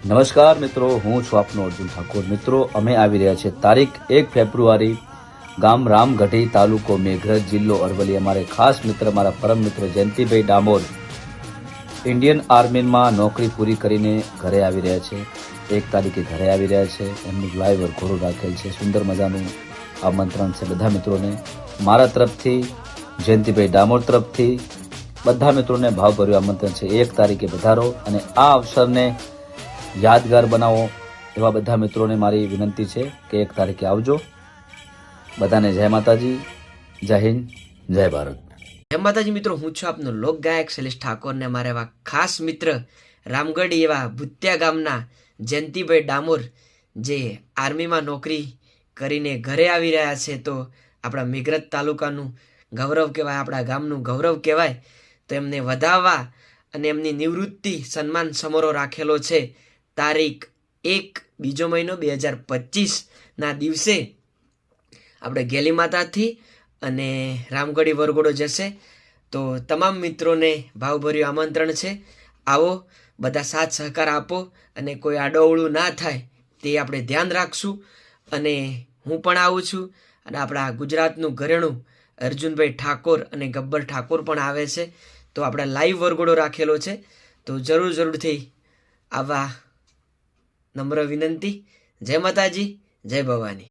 નમસ્કાર મિત્રો, હું છું આપનો અર્જુન ઠાકોર। મિત્રો, અમે આવી રહ્યા છીએ તારીખ 1 ફેબ્રુઆરી, ગામ રામગઢી, તાલુકો મેઘરજ, જિલ્લો અરવલ્લી। અમારે ખાસ મિત્ર, મારા પરમ મિત્ર જયંતિભાઈ ડામોર ઇન્ડિયન આર્મીમાં નોકરી પૂરી કરીને ઘરે આવી રહ્યા છે। 1 તારીખે ઘરે આવી રહ્યા છે। એમનું લાઈવ વરઘોડું રાખેલ છે। સુંદર મજાનું આમંત્રણ છે બધા મિત્રોને મારા તરફથી, જયંતિભાઈ ડામોર તરફથી બધા મિત્રોને ભાવભર્યું આમંત્રણ છે। 1 તારીખે પધારો અને આ અવસરને યાદગાર બનાવો એવા બધા મિત્રોને મારી વિનંતી છે કે 1 તારીખે આવજો। બધાને જય માતાજી, જય હિન્દ, જય ભારત। જય માતાજી મિત્રો, હું છું આપનો લોક ગાયક શૈલેષ ઠાકોર ને મારા એવા ખાસ મિત્ર રામગઢ એવા ભૂત્યા ગામના જયંતિભાઈ ડામોર જે આર્મીમાં નોકરી કરીને ઘરે આવી રહ્યા છે। તો આપણા મેઘરજ તાલુકાનું ગૌરવ કહેવાય, આપણા ગામનું ગૌરવ કહેવાય। તો એમને વધાવવા અને એમની નિવૃત્તિ સન્માન સમારોહ રાખેલો છે તારીખ 1 બીજો મહિનો 2025 દિવસે આપણે ગેલી માતાથી અને રામગઢી વરઘોડો જશે। તો તમામ મિત્રોને ભાવભર્યું આમંત્રણ છે, આવો, બધા સાથ સહકાર આપો અને કોઈ આડોઅવળું ના થાય તે આપણે ધ્યાન રાખશું। અને હું પણ આવું છું અને આપણા ગુજરાતનું ઘરેણું અર્જુનભાઈ ઠાકોર અને ગબ્બર ઠાકોર પણ આવે છે। તો આપણે લાઈવ વરઘોડો રાખેલો છે, તો જરૂરથી આવા નમ્ર વિનંતી। જય માતાજી, જય ભવાની।